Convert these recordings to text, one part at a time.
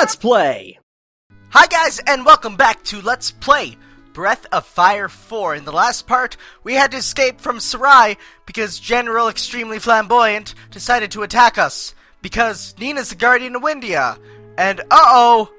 Let's Play! Hi guys, and welcome back to Let's Play Breath of Fire 4. In the last part, we had to escape from Sarai because General Extremely Flamboyant decided to attack us. Because Nina's the Guardian of Windia. And uh-oh!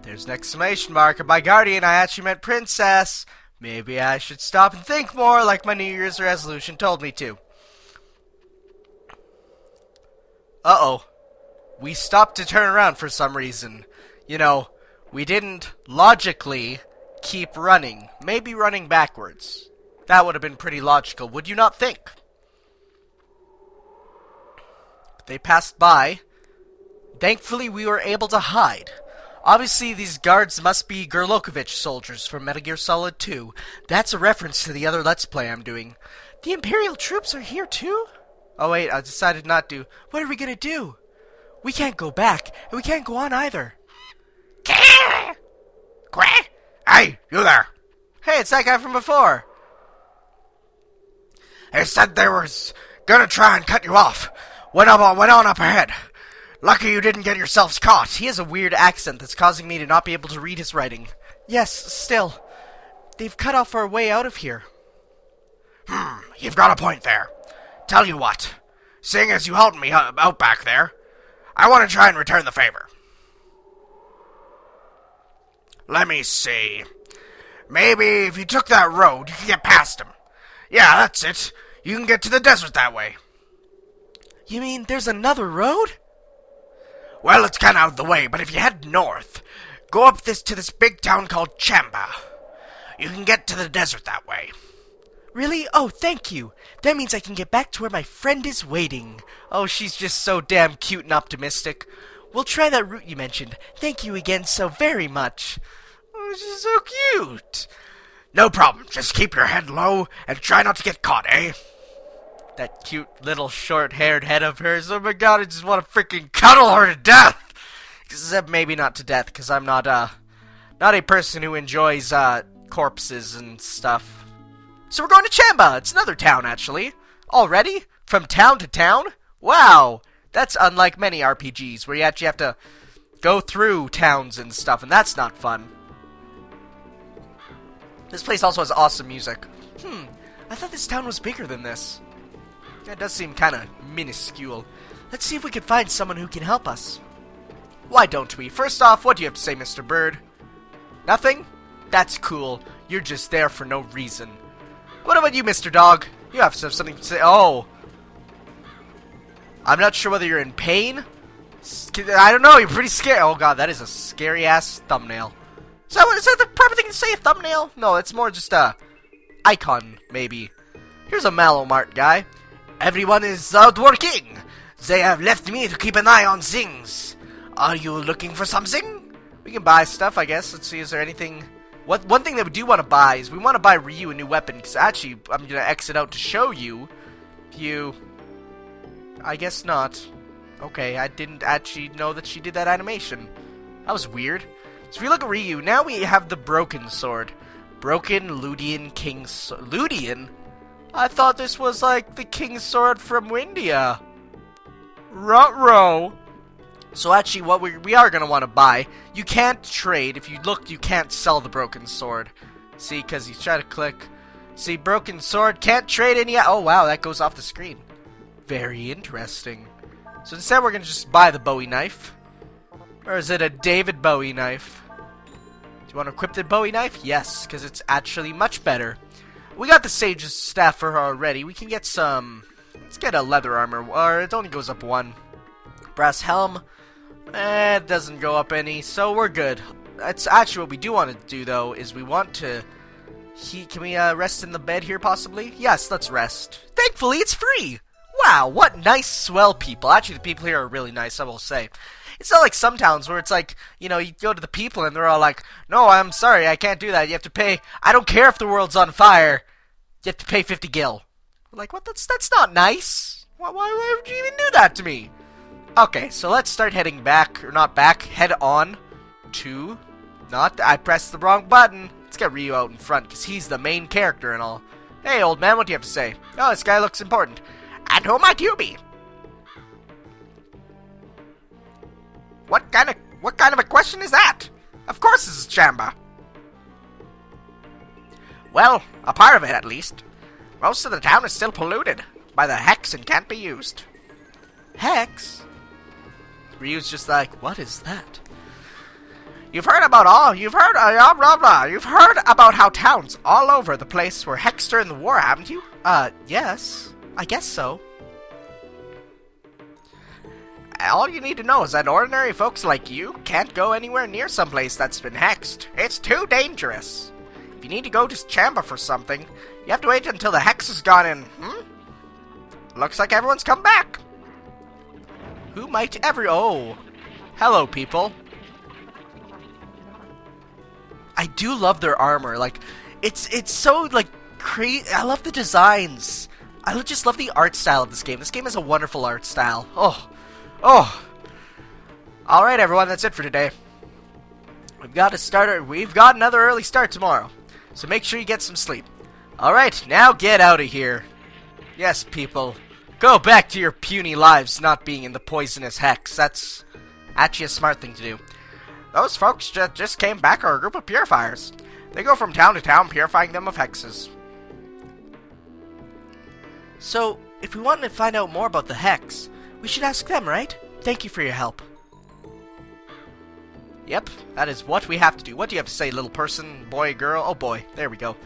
There's an exclamation mark, and by Guardian I actually meant Princess. Maybe I should stop and think more like my New Year's resolution told me to. Uh-oh. We stopped to turn around for some reason. You know, we didn't logically keep running. Maybe running backwards. That would have been pretty logical, would you not think? They passed by. Thankfully, we were able to hide. Obviously, these guards must be Gerlokovich soldiers from Metal Gear Solid 2. That's a reference to the other Let's Play I'm doing. The Imperial troops are here too? Oh wait, I decided not to. What are we gonna do? We can't go back, and we can't go on either. Quack! Hey, you there! Hey, it's that guy from before. They said they was gonna try and cut you off. Went on up ahead. Lucky you didn't get yourselves caught. He has a weird accent that's causing me to not be able to read his writing. Yes, still. They've cut off our way out of here. You've got a point there. Tell you what. Seeing as you helped me out back there, I want to try and return the favor. Let me see. Maybe if you took that road, you could get past him. Yeah, that's it. You can get to the desert that way. You mean there's another road? Well, it's kind of out of the way, but if you head north, go up to this big town called Chamba. You can get to the desert that way. Really? Oh, thank you. That means I can get back to where my friend is waiting. Oh, she's just so damn cute and optimistic. We'll try that route you mentioned. Thank you again so very much. Oh, she's so cute. No problem. Just keep your head low and try not to get caught, eh? That cute little short-haired head of hers. Oh my god, I just want to freaking cuddle her to death. Except maybe not to death, because I'm not a person who enjoys, corpses and stuff. So we're going to Chamba. It's another town, actually. Already? From town to town? Wow. That's unlike many RPGs, where you actually have to go through towns and stuff, and that's not fun. This place also has awesome music. I thought this town was bigger than this. That does seem kind of minuscule. Let's see if we can find someone who can help us. Why don't we? First off, what do you have to say, Mr. Bird? Nothing? That's cool. You're just there for no reason. What about you, Mr. Dog? You have something to say. Oh. I'm not sure whether you're in pain. I don't know. You're pretty scared. Oh, God. That is a scary-ass thumbnail. Is that the proper thing to say, a thumbnail? No, it's more just a icon, maybe. Here's a Malomart guy. Everyone is out working. They have left me to keep an eye on things. Are you looking for something? We can buy stuff, I guess. Let's see. Is there anything... One thing that we do want to buy is we want to buy Ryu a new weapon, because actually, I'm going to exit out to show you. I guess not. Okay, I didn't actually know that she did that animation. That was weird. So if you look at Ryu, now we have the broken sword. Broken Ludian King's sword. Ludian? I thought this was like the King's sword from Windia. Ruh-roh. So actually, what we are going to want to buy, you can't trade. If you look, you can't sell the broken sword. See, because you try to click. See, broken sword, can't trade any... Oh, wow, that goes off the screen. Very interesting. So instead, we're going to just buy the Bowie knife. Or is it a David Bowie knife? Do you want to equip the Bowie knife? Yes, because it's actually much better. We got the Sage's staff for her already. We can get some... Let's get a leather armor. Or it only goes up one. Brass helm. It doesn't go up any, so we're good. That's actually what we do want to do, though, is we want to... Can we rest in the bed here, possibly? Yes, let's rest. Thankfully, it's free! Wow, what nice, swell people. Actually, the people here are really nice, I will say. It's not like some towns where it's like, you know, you go to the people and they're all like, no, I'm sorry, I can't do that. You have to pay... I don't care if the world's on fire. You have to pay 50 gil. We're like, what? That's not nice. Why would you even do that to me? Okay, so let's start heading back, or not back, head on to, I pressed the wrong button. Let's get Ryu out in front, because he's the main character and all. Hey, old man, what do you have to say? Oh, this guy looks important. And who might you be? What kind of What kind of a question is that? Of course this is Chamba. Well, a part of it at least. Most of the town is still polluted by the hex and can't be used. Hex? Ryu's just like, what is that? You've heard about how towns all over the place were hexed during the war, haven't you? Yes. I guess so. All you need to know is that ordinary folks like you can't go anywhere near someplace that's been hexed. It's too dangerous. If you need to go to Chamba for something, you have to wait until the hex is gone and, looks like everyone's come back. Who might ever... Oh. Hello, people. I do love their armor. Like, it's so, like, crazy. I love the designs. I just love the art style of this game. This game has a wonderful art style. Oh. Alright, everyone, that's it for today. We've got another early start tomorrow. So make sure you get some sleep. Alright, now get out of here. Yes, people. Go back to your puny lives not being in the poisonous hex. That's actually a smart thing to do. Those folks just came back are a group of purifiers. They go from town to town purifying them of hexes. So, if we want to find out more about the hex, we should ask them, right? Thank you for your help. Yep, that is what we have to do. What do you have to say, little person, boy, girl? Oh boy, there we go.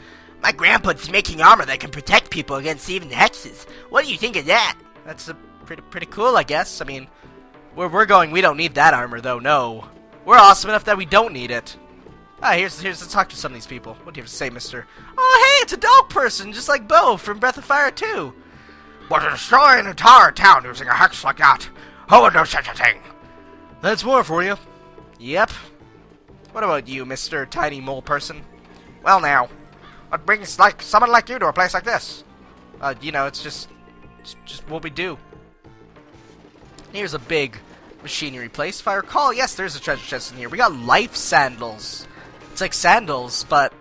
My grandpa's making armor that can protect people against even hexes. What do you think of that? That's pretty cool, I guess. I mean, where we're going, we don't need that armor, though. No, we're awesome enough that we don't need it. Here's let's talk to some of these people. What do you have to say, mister? Oh, hey, it's a dog person, just like Bo from Breath of Fire 2. But to destroy an entire town using a hex like that, who would do such a thing? That's more for you. Yep. What about you, Mr. Tiny Mole Person? Well now, what brings someone like you to a place like this? You know, it's just what we do. Here's a big machinery place. If I recall, yes, there's a treasure chest in here. We got life sandals. It's like sandals, but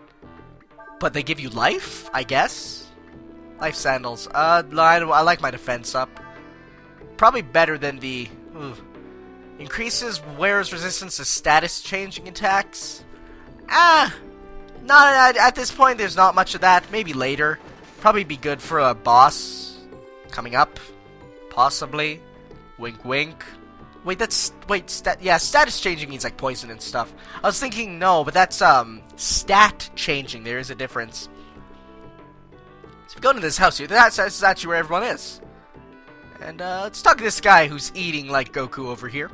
they give you life, I guess? Life sandals. I like my defense up. Probably better than the... Increases wearer's resistance to status changing attacks. Not at this point, there's not much of that. Maybe later. Probably be good for a boss coming up. Possibly. Wink wink. Status changing means like poison and stuff. I was thinking no, but that's stat changing. There is a difference. So if you go into this house here, that's actually where everyone is. And let's talk to this guy who's eating like Goku over here.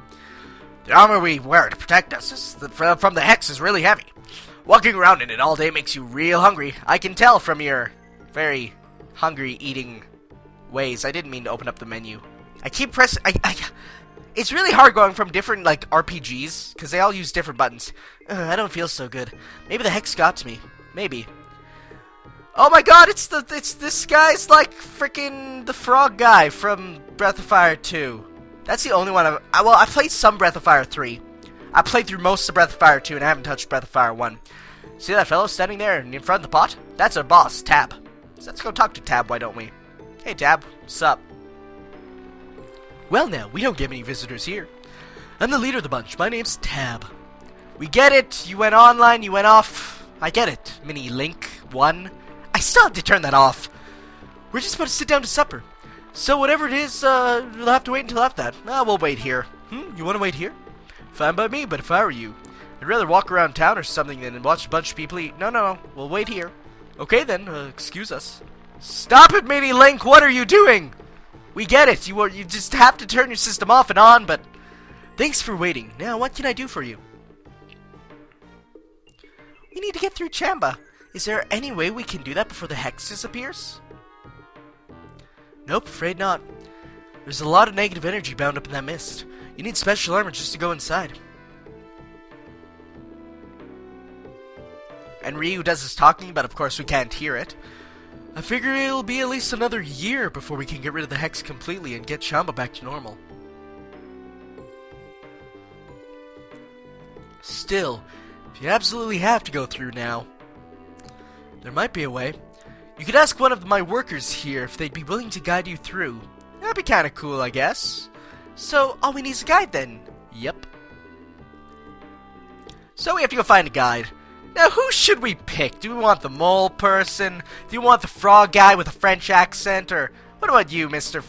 The armor we wear to protect us from the hex is really heavy. Walking around in it all day makes you real hungry. I can tell from your very hungry eating ways. I didn't mean to open up the menu. I keep pressing... It's really hard going from different, like, RPGs, because they all use different buttons. I don't feel so good. Maybe the hex got to me. Maybe. Oh my god, it's this guy's, like, freaking the frog guy from Breath of Fire 2. That's the only one I've played some Breath of Fire 3. I played through most of Breath of Fire 2, and I haven't touched Breath of Fire 1. See that fellow standing there in front of the pot? That's our boss, Tab. So let's go talk to Tab, why don't we? Hey, Tab. What's up? Well now, we don't get many visitors here. I'm the leader of the bunch. My name's Tab. We get it. You went online, you went off. I get it. Mini Link 1. I still have to turn that off. We're just about to sit down to supper. So whatever it is, we'll have to wait until after that. We'll wait here. You want to wait here? Fine by me, but if I were you, I'd rather walk around town or something than watch a bunch of people eat. No. We'll wait here. Okay then, excuse us. Stop it, Mini Link! What are you doing? We get it. You just have to turn your system off and on, but... Thanks for waiting. Now, what can I do for you? We need to get through Chamba. Is there any way we can do that before the hex disappears? Nope, afraid not. There's a lot of negative energy bound up in that mist. You need special armor just to go inside. And Ryu does his talking, but of course we can't hear it. I figure it'll be at least another year before we can get rid of the hex completely and get Chamba back to normal. Still, if you absolutely have to go through now, there might be a way. You could ask one of my workers here if they'd be willing to guide you through. That'd be kinda cool, I guess. So, all we need is a guide then. Yep. So we have to go find a guide. Now, who should we pick? Do we want the mole person? Do you want the frog guy with a French accent? Or what about you, Mr.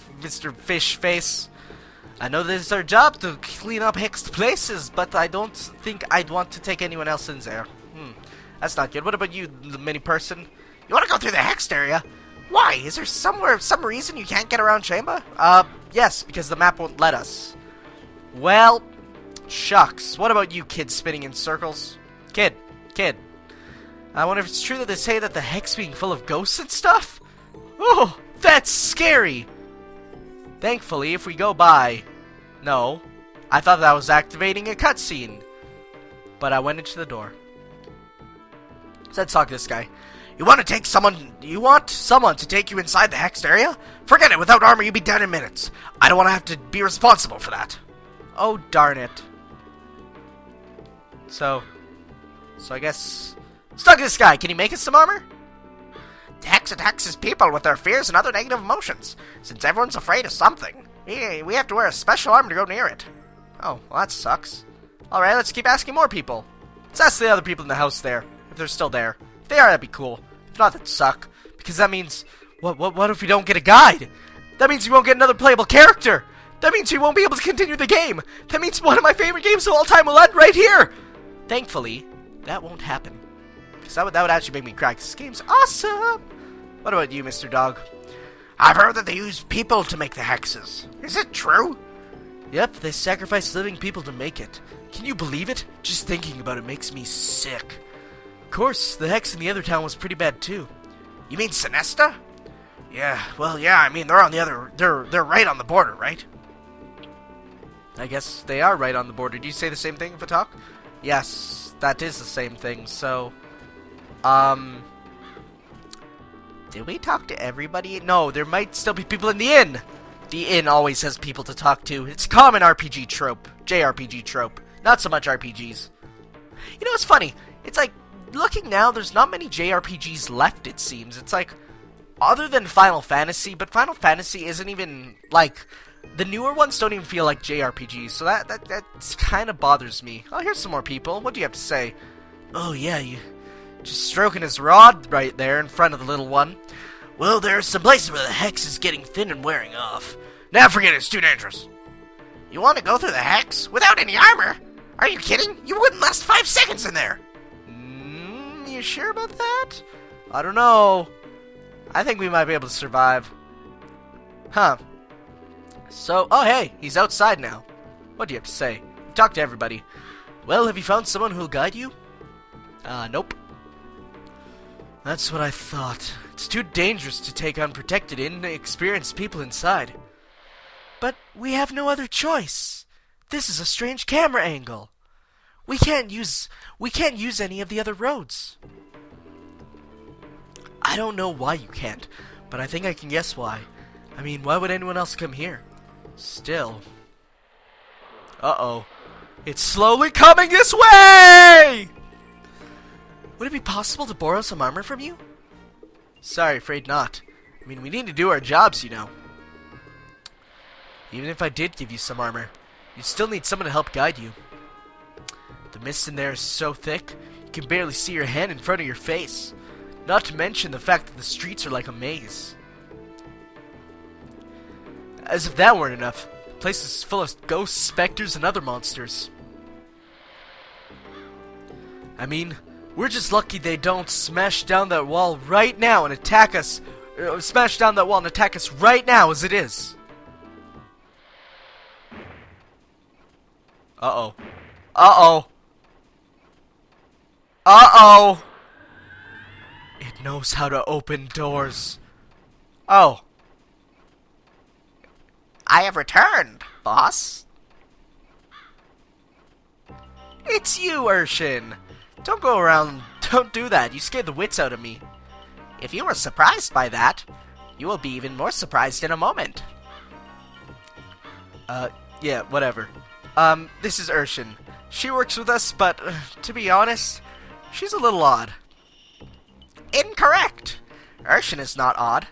Fish Face? I know this is our job to clean up hexed places, but I don't think I'd want to take anyone else in there. That's not good. What about you, the mini person? You want to go through the hexed area? Why? Is there some reason you can't get around Chamba? Yes, because the map won't let us. Well, shucks. What about you, kid spinning in circles? Kid. I wonder if it's true that they say that the hex being full of ghosts and stuff? Oh, that's scary! Thankfully, if we go by... No. I thought that was activating a cutscene. But I went into the door. So let's talk to this guy. You want someone to take you inside the hexed area? Forget it, without armor you'd be dead in minutes. I don't want to have to be responsible for that. Oh, darn it. So I guess... Let's talk to this guy. Can he make us some armor? The hex attacks his people with their fears and other negative emotions. Since everyone's afraid of something, we have to wear a special armor to go near it. Oh, well, that sucks. Alright, let's keep asking more people. Let's ask the other people in the house there, if they're still there. If they are, that'd be cool. If not, that'd suck. Because that means... What if we don't get a guide? That means we won't get another playable character. That means we won't be able to continue the game. That means one of my favorite games of all time will end right here. Thankfully, that won't happen. Because that would actually make me cry, because this game's awesome. What about you, Mr. Dog? I've heard that they use people to make the hexes. Is it true? Yep, they sacrifice living people to make it. Can you believe it? Just thinking about it makes me sick. Of course, the hex in the other town was pretty bad too. You mean Sinesta? Yeah, I mean, they're on the other... They're right on the border, right? I guess they are right on the border. Do you say the same thing, Fatak? Yes, that is the same thing, so... Did we talk to everybody? No, there might still be people in the inn! The inn always has people to talk to. It's a common RPG trope. JRPG trope. Not so much RPGs. You know, it's funny. It's like, looking now, there's not many JRPGs left, it seems. It's like, other than Final Fantasy, but Final Fantasy isn't even, like... The newer ones don't even feel like JRPGs, so that kind of bothers me. Oh, here's some more people. What do you have to say? Oh, yeah, you... Just stroking his rod right there in front of the little one. Well, there are some places where the hex is getting thin and wearing off. Now forget it, it's too dangerous. You want to go through the hex without any armor? Are you kidding? You wouldn't last 5 seconds in there. You sure about that? I don't know. I think we might be able to survive. Huh. So, oh hey, he's outside now. What do you have to say? Talk to everybody. Well, have you found someone who'll guide you? Nope. That's what I thought. It's too dangerous to take unprotected inexperienced people inside. But we have no other choice. This is a strange camera angle. We can't use any of the other roads. I don't know why you can't, but I think I can guess why. I mean, why would anyone else come here? Still. Uh-oh. It's slowly coming this way! Would it be possible to borrow some armor from you? Sorry, afraid not. I mean, we need to do our jobs, you know. Even if I did give you some armor, you'd still need someone to help guide you. The mist in there is so thick, you can barely see your hand in front of your face. Not to mention the fact that the streets are like a maze. As if that weren't enough, the place is full of ghosts, specters, and other monsters. I mean, we're just lucky they don't smash down that wall right now and attack us. Smash down that wall and attack us right now as it is. Uh-oh. Uh-oh. Uh-oh. It knows how to open doors. Oh. I have returned, boss. It's you, Urshin. Don't go around. Don't do that. You scared the wits out of me. If you were surprised by that, you will be even more surprised in a moment. Yeah, whatever. This is Urshin. She works with us, but, to be honest, she's a little odd. Incorrect. Urshin is not odd.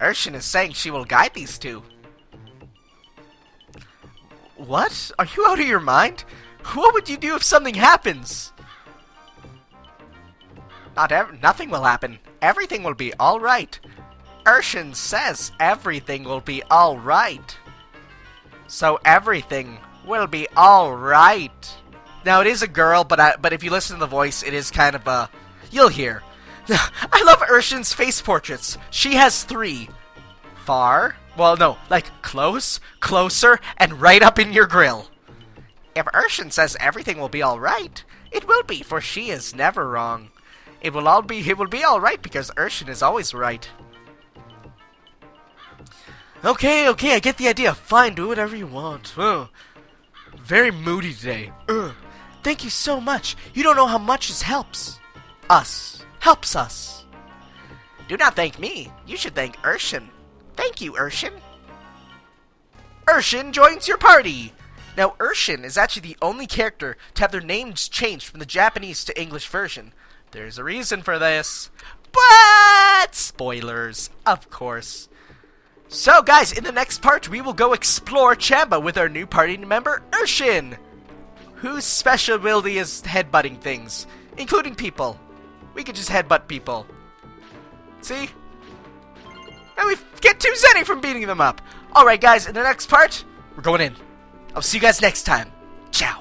Urshin is saying she will guide these two. What? Are you out of your mind? What would you do if something happens? Nothing will happen. Everything will be alright. Urshan says everything will be alright. So everything will be alright. Now, it is a girl, but if you listen to the voice, it is kind of a... You'll hear. I love Urshan's face portraits. She has 3. Far? Well, no, like close, closer, and right up in your grill. If Urshan says everything will be alright, it will be, for she is never wrong. It will be alright because Urshan is always right. Okay, I get the idea. Fine, do whatever you want. Very moody today. Thank you so much. You don't know how much this helps. Helps us. Do not thank me. You should thank Urshan. Thank you, Urshan. Urshan joins your party. Now, Urshan is actually the only character to have their names changed from the Japanese to English version. There's a reason for this. But spoilers, of course. So, guys, in the next part, we will go explore Chamba with our new party member, Urshan, whose special ability is headbutting things, including people. We could just headbutt people. See? And we get 2 Zenny from beating them up. Alright, guys, in the next part, we're going in. I'll see you guys next time. Ciao.